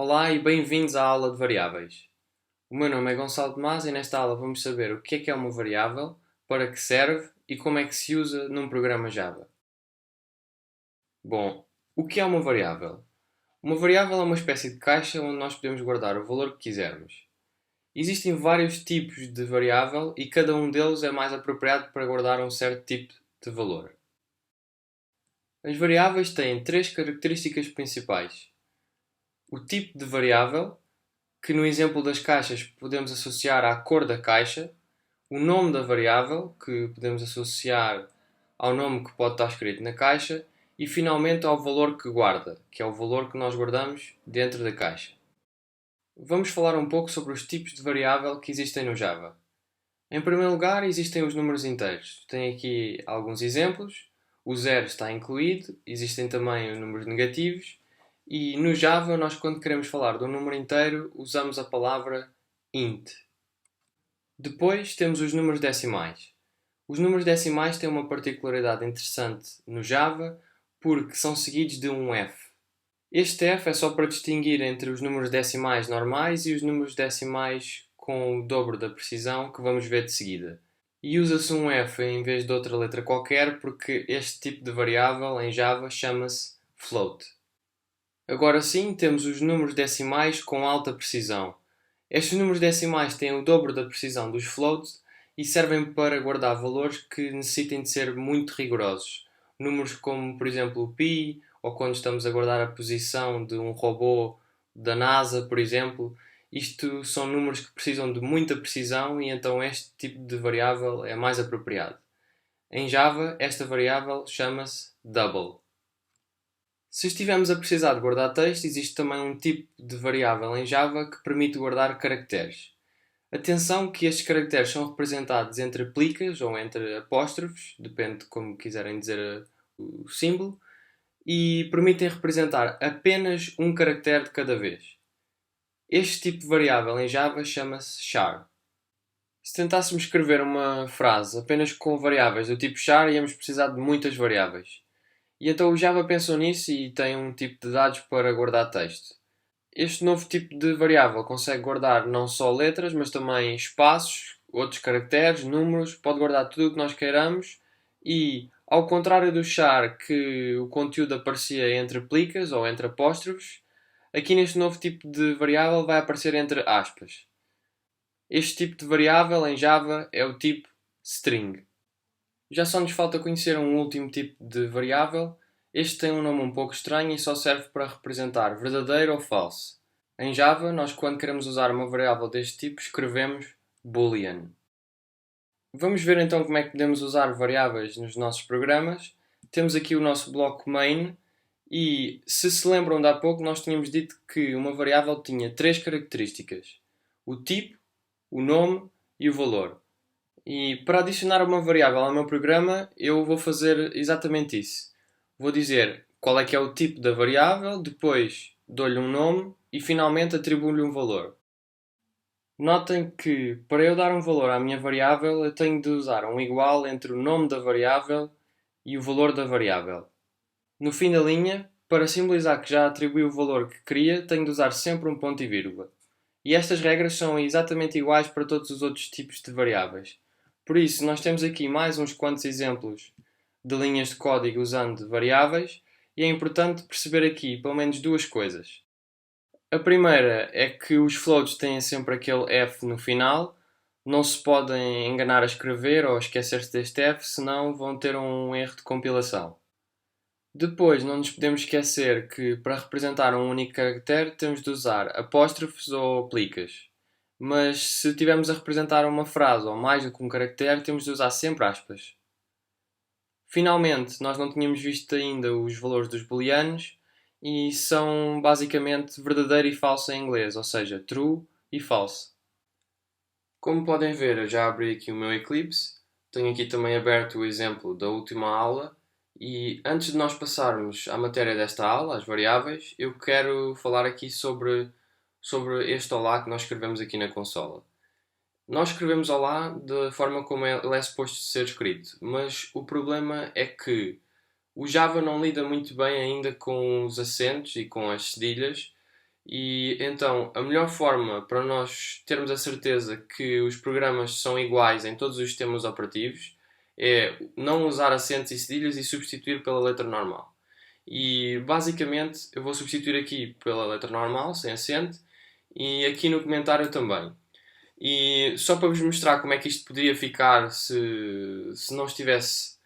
Olá e bem-vindos à aula de variáveis. O meu nome é Gonçalo Tomás e nesta aula vamos saber o que é uma variável, para que serve e como é que se usa num programa Java. Bom, o que é uma variável? Uma variável é uma espécie de caixa onde nós podemos guardar o valor que quisermos. Existem vários tipos de variável e cada um deles é mais apropriado para guardar um certo tipo de valor. As variáveis têm três características principais: o tipo de variável, que no exemplo das caixas podemos associar à cor da caixa, o nome da variável, que podemos associar ao nome que pode estar escrito na caixa, e finalmente ao valor que guarda, que é o valor que nós guardamos dentro da caixa. Vamos falar um pouco sobre os tipos de variável que existem no Java. Em primeiro lugar, existem os números inteiros. Tem aqui alguns exemplos. O zero está incluído, existem também os números negativos, e no Java, nós quando queremos falar de um número inteiro, usamos a palavra int. Depois temos os números decimais. Os números decimais têm uma particularidade interessante no Java porque são seguidos de um F. Este F é só para distinguir entre os números decimais normais e os números decimais com o dobro da precisão que vamos ver de seguida. E usa-se um F em vez de outra letra qualquer porque este tipo de variável em Java chama-se float. Agora sim, temos os números decimais com alta precisão. Estes números decimais têm o dobro da precisão dos floats e servem para guardar valores que necessitem de ser muito rigorosos. Números como, por exemplo, o pi, ou quando estamos a guardar a posição de um robô da NASA, por exemplo. Isto são números que precisam de muita precisão e então este tipo de variável é mais apropriado. Em Java, esta variável chama-se double. Se estivermos a precisar de guardar texto, existe também um tipo de variável em Java que permite guardar caracteres. Atenção que estes caracteres são representados entre plicas ou entre apóstrofos, depende de como quiserem dizer o símbolo, e permitem representar apenas um caractere de cada vez. Este tipo de variável em Java chama-se char. Se tentássemos escrever uma frase apenas com variáveis do tipo char, íamos precisar de muitas variáveis. E então o Java pensou nisso e tem um tipo de dados para guardar texto. Este novo tipo de variável consegue guardar não só letras, mas também espaços, outros caracteres, números, pode guardar tudo o que nós queiramos e, ao contrário do char que o conteúdo aparecia entre plicas ou entre apóstrofos, aqui neste novo tipo de variável vai aparecer entre aspas. Este tipo de variável em Java é o tipo string. Já só nos falta conhecer um último tipo de variável. Este tem um nome um pouco estranho e só serve para representar verdadeiro ou falso. Em Java, nós quando queremos usar uma variável deste tipo, escrevemos boolean. Vamos ver então como é que podemos usar variáveis nos nossos programas. Temos aqui o nosso bloco main e, se lembram de há pouco, nós tínhamos dito que uma variável tinha três características: o tipo, o nome e o valor. E para adicionar uma variável ao meu programa, eu vou fazer exatamente isso. Vou dizer qual é que é o tipo da variável, depois dou-lhe um nome e finalmente atribuo-lhe um valor. Notem que para eu dar um valor à minha variável, eu tenho de usar um igual entre o nome da variável e o valor da variável. No fim da linha, para simbolizar que já atribuí o valor que queria, tenho de usar sempre um ponto e vírgula. E estas regras são exatamente iguais para todos os outros tipos de variáveis. Por isso, nós temos aqui mais uns quantos exemplos de linhas de código usando variáveis e é importante perceber aqui pelo menos duas coisas. A primeira é que os floats têm sempre aquele F no final, não se podem enganar a escrever ou esquecer-se deste F, senão vão ter um erro de compilação. Depois, não nos podemos esquecer que para representar um único caractere temos de usar apóstrofos ou plicas. Mas se tivermos a representar uma frase ou mais do que um caractere, temos de usar sempre aspas. Finalmente, nós não tínhamos visto ainda os valores dos booleanos e são basicamente verdadeiro e falso em inglês, ou seja, true e false. Como podem ver, eu já abri aqui o meu Eclipse, tenho aqui também aberto o exemplo da última aula e antes de nós passarmos à matéria desta aula, as variáveis, eu quero falar aqui sobre este olá que nós escrevemos aqui na consola. Nós escrevemos olá da forma como ele é suposto ser escrito, mas o problema é que o Java não lida muito bem ainda com os acentos e com as cedilhas E então a melhor forma para nós termos a certeza que os programas são iguais em todos os sistemas operativos é não usar acentos e cedilhas e substituir pela letra normal. E basicamente eu vou substituir aqui pela letra normal, sem acento, e aqui no comentário também. E só para vos mostrar como é que isto poderia ficar se não estivesse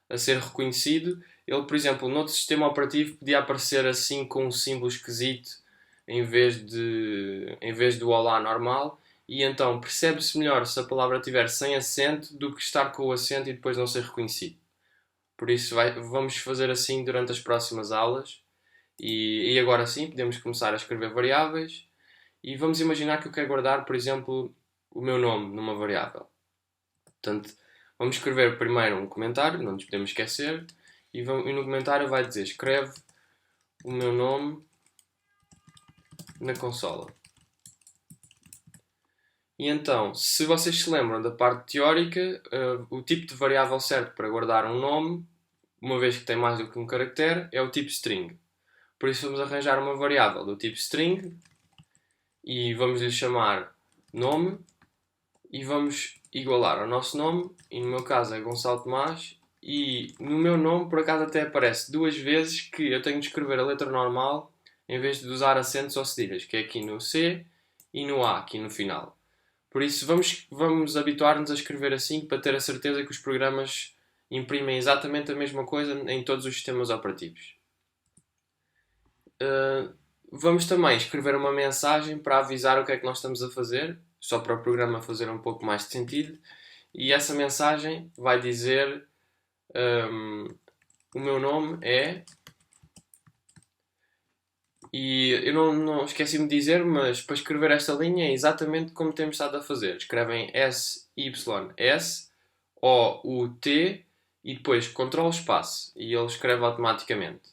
a ser reconhecido, ele, por exemplo, noutro sistema operativo podia aparecer assim com um símbolo esquisito em vez do olá normal, e então percebe-se melhor se a palavra estiver sem acento do que estar com o acento e depois não ser reconhecido. Por isso vamos fazer assim durante as próximas aulas. E agora sim podemos começar a escrever variáveis e vamos imaginar que eu quero guardar, por exemplo, o meu nome numa variável. Portanto, vamos escrever primeiro um comentário, não nos podemos esquecer, e no comentário vai dizer: escreve o meu nome na consola. E então, se vocês se lembram da parte teórica, o tipo de variável certo para guardar um nome, uma vez que tem mais do que um caractere, é o tipo string. Por isso vamos arranjar uma variável do tipo string e vamos lhe chamar nome e vamos igualar ao nosso nome, e no meu caso é Gonçalo Tomás, e no meu nome por acaso até aparece duas vezes que eu tenho de escrever a letra normal em vez de usar acentos ou cedilhas, que é aqui no C e no A, aqui no final. Por isso vamos habituar-nos a escrever assim para ter a certeza que os programas imprimem exatamente a mesma coisa em todos os sistemas operativos. Vamos também escrever uma mensagem para avisar o que é que nós estamos a fazer, só para o programa fazer um pouco mais de sentido. E essa mensagem vai dizer o meu nome é... E eu não esqueci-me de dizer, mas para escrever esta linha é exatamente como temos estado a fazer. Escrevem SYS, OUT e depois Ctrl espaço e ele escreve automaticamente.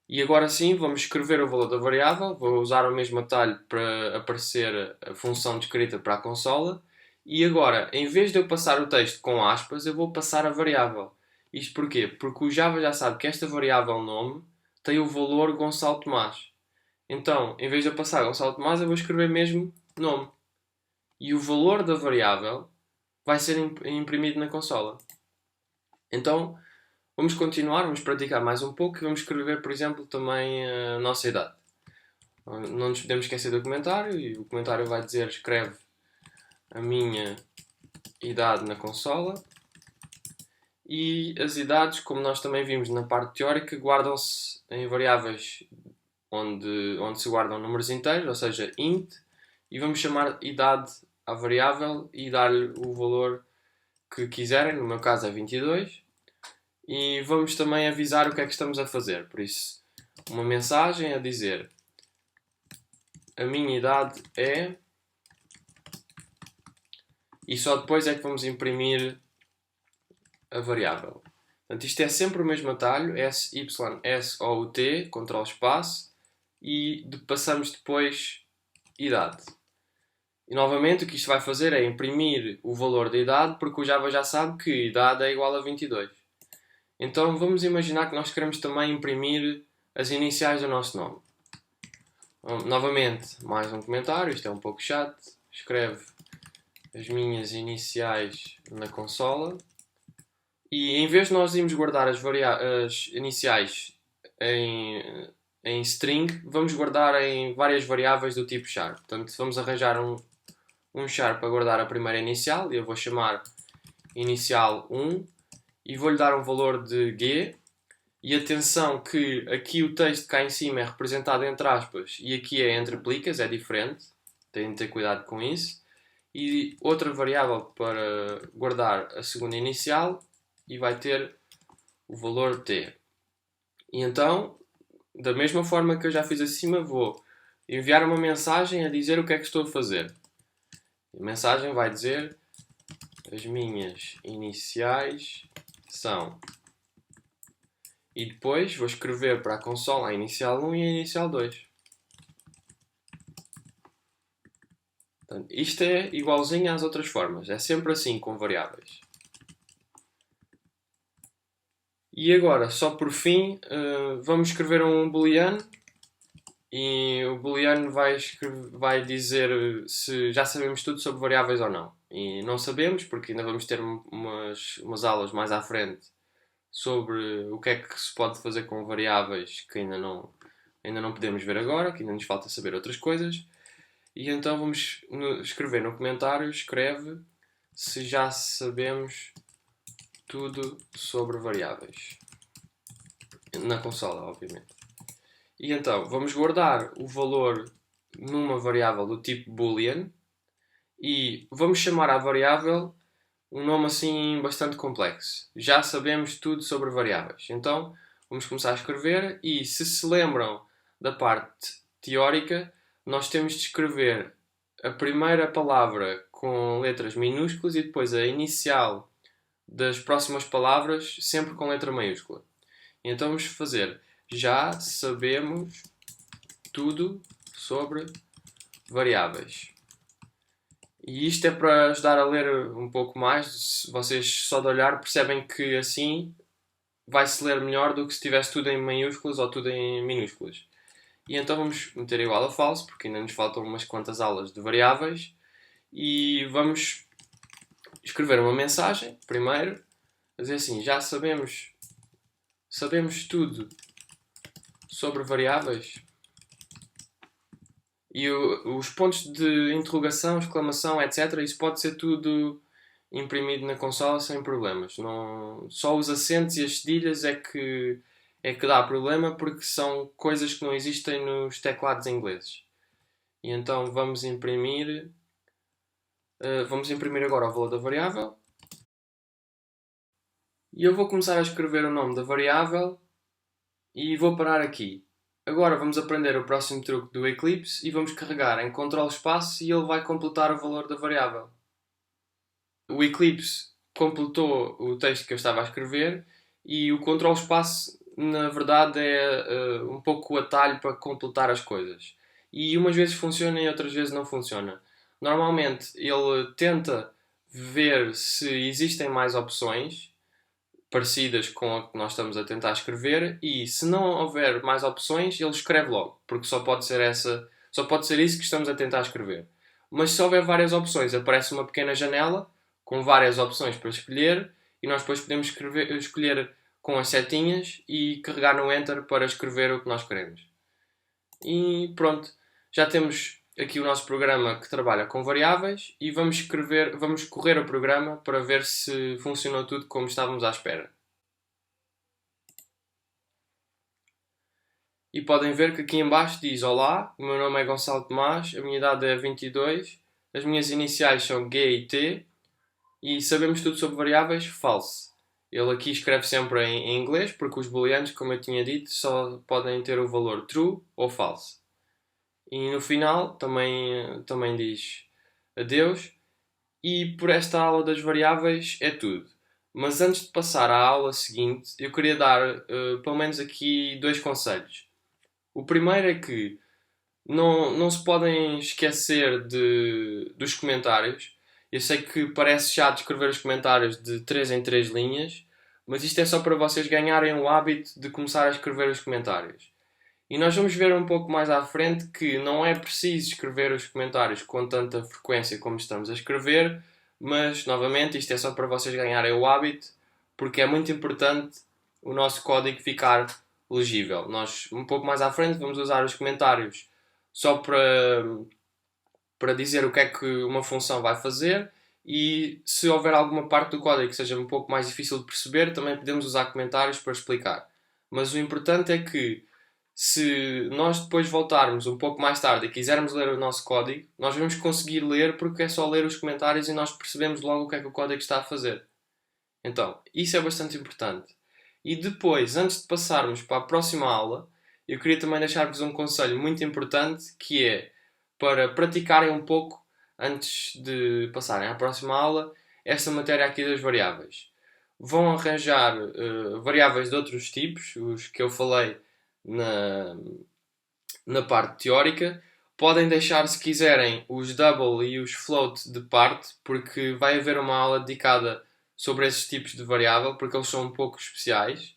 E agora sim vamos escrever o valor da variável, vou usar o mesmo atalho para aparecer a função descrita para a consola. E agora, em vez de eu passar o texto com aspas, eu vou passar a variável. Isto porquê? Porque o Java já sabe que esta variável nome tem o valor Gonçalo Tomás. Então, em vez de eu passar Gonçalo Tomás, eu vou escrever mesmo nome. E o valor da variável vai ser imprimido na consola. Então, vamos continuar, vamos praticar mais um pouco e vamos escrever, por exemplo, também a nossa idade. Não nos podemos esquecer do comentário e o comentário vai dizer: escreve a minha idade na consola. E as idades, como nós também vimos na parte teórica, guardam-se em variáveis onde se guardam números inteiros, ou seja, int, e vamos chamar idade à variável e dar-lhe o valor que quiserem, no meu caso é 22, e vamos também avisar o que é que estamos a fazer, por isso uma mensagem a dizer: a minha idade é... e só depois é que vamos imprimir a variável. Portanto, isto é sempre o mesmo atalho, SYSOUT, Ctrl espaço, e passamos depois idade. E novamente o que isto vai fazer é imprimir o valor da idade, porque o Java já sabe que idade é igual a 22. Então vamos imaginar que nós queremos também imprimir as iniciais do nosso nome. Novamente, mais um comentário, isto é um pouco chato. Escreve as minhas iniciais na consola. E em vez de nós irmos guardar as iniciais em string, vamos guardar em várias variáveis do tipo char. Portanto, vamos arranjar um char para guardar a primeira inicial, e eu vou chamar inicial 1 e vou-lhe dar um valor de g. E atenção que aqui o texto cá em cima é representado entre aspas e aqui é entre plicas, é diferente, têm de ter cuidado com isso. E outra variável para guardar a segunda inicial e vai ter o valor t. E então, da mesma forma que eu já fiz acima, vou enviar uma mensagem a dizer o que é que estou a fazer. A mensagem vai dizer: as minhas iniciais são... E depois vou escrever para a consola a inicial 1 e a inicial 2. Portanto, isto é igualzinho às outras formas. É sempre assim com variáveis. E agora, só por fim, vamos escrever um booleano e o booleano vai dizer se já sabemos tudo sobre variáveis ou não. E não sabemos, porque ainda vamos ter umas aulas mais à frente sobre o que é que se pode fazer com variáveis que ainda não podemos ver agora, que ainda nos falta saber outras coisas. E então vamos escrever no comentário, escreve se já sabemos tudo sobre variáveis. Na consola, obviamente. E então, vamos guardar o valor numa variável do tipo boolean e vamos chamar à variável um nome assim bastante complexo. Já sabemos tudo sobre variáveis. Então, vamos começar a escrever e se lembram da parte teórica, nós temos de escrever a primeira palavra com letras minúsculas e depois a inicial das próximas palavras sempre com letra maiúscula. Então vamos fazer já sabemos tudo sobre variáveis. E isto é para ajudar a ler um pouco mais. Se vocês só de olhar percebem que assim vai-se ler melhor do que se tivesse tudo em maiúsculas ou tudo em minúsculas. E então vamos meter igual a falso, porque ainda nos faltam umas quantas aulas de variáveis. E vamos escrever uma mensagem, primeiro, a dizer assim, já sabemos tudo sobre variáveis. E os pontos de interrogação, exclamação, etc., isso pode ser tudo imprimido na consola sem problemas. Não, só os acentos e as cedilhas é que dá problema porque são coisas que não existem nos teclados ingleses. E então vamos imprimir agora o valor da variável. E eu vou começar a escrever o nome da variável e vou parar aqui. Agora vamos aprender o próximo truque do Eclipse e vamos carregar em Ctrl espaço e ele vai completar o valor da variável. O Eclipse completou o texto que eu estava a escrever e o Ctrl espaço na verdade é um pouco o atalho para completar as coisas. E umas vezes funciona e outras vezes não funciona. Normalmente ele tenta ver se existem mais opções parecidas com a que nós estamos a tentar escrever e se não houver mais opções, ele escreve logo, porque só pode ser isso que estamos a tentar escrever. Mas se houver várias opções, aparece uma pequena janela com várias opções para escolher e nós depois podemos escolher com as setinhas e carregar no Enter para escrever o que nós queremos. E pronto, já temos aqui o nosso programa que trabalha com variáveis e vamos correr o programa para ver se funcionou tudo como estávamos à espera. E podem ver que aqui em baixo diz: Olá, o meu nome é Gonçalo Tomás, a minha idade é 22, as minhas iniciais são G e T e sabemos tudo sobre variáveis? False. Ele aqui escreve sempre em inglês porque os booleanos, como eu tinha dito, só podem ter o valor true ou false. E no final também diz adeus. E por esta aula das variáveis é tudo. Mas antes de passar à aula seguinte, eu queria dar pelo menos aqui dois conselhos. O primeiro é que não se podem esquecer dos comentários. Eu sei que parece chato escrever os comentários de 3 em 3 linhas, mas isto é só para vocês ganharem o hábito de começar a escrever os comentários. E nós vamos ver um pouco mais à frente que não é preciso escrever os comentários com tanta frequência como estamos a escrever, mas novamente isto é só para vocês ganharem o hábito, porque é muito importante o nosso código ficar legível. Nós um pouco mais à frente vamos usar os comentários só para dizer o que é que uma função vai fazer e se houver alguma parte do código que seja um pouco mais difícil de perceber, também podemos usar comentários para explicar. Mas o importante é que se nós depois voltarmos um pouco mais tarde e quisermos ler o nosso código, nós vamos conseguir ler porque é só ler os comentários e nós percebemos logo o que é que o código está a fazer. Então, isso é bastante importante. E depois, antes de passarmos para a próxima aula, eu queria também deixar-vos um conselho muito importante que é para praticarem um pouco antes de passarem à próxima aula esta matéria aqui das variáveis. Vão arranjar variáveis de outros tipos, os que eu falei na parte teórica. Podem deixar, se quiserem, os double e os float de parte, porque vai haver uma aula dedicada sobre esses tipos de variável, porque eles são um pouco especiais.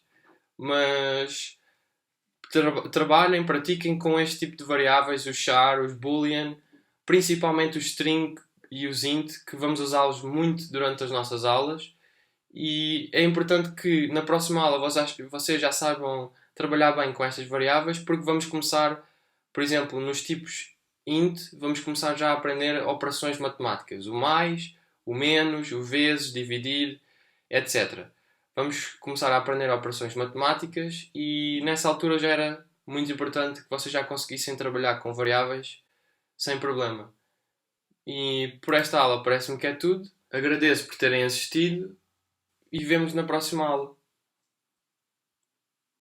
Mas trabalhem, pratiquem com este tipo de variáveis, o char, os boolean, principalmente o string e os int, que vamos usá-los muito durante as nossas aulas. E é importante que na próxima aula vocês já saibam trabalhar bem com estas variáveis, porque vamos começar, por exemplo, nos tipos int, vamos começar já a aprender operações matemáticas, o mais, o menos, o vezes, dividir, etc. Vamos começar a aprender operações matemáticas e nessa altura já era muito importante que vocês já conseguissem trabalhar com variáveis sem problema. E por esta aula parece-me que é tudo. Agradeço por terem assistido e vemos na próxima aula.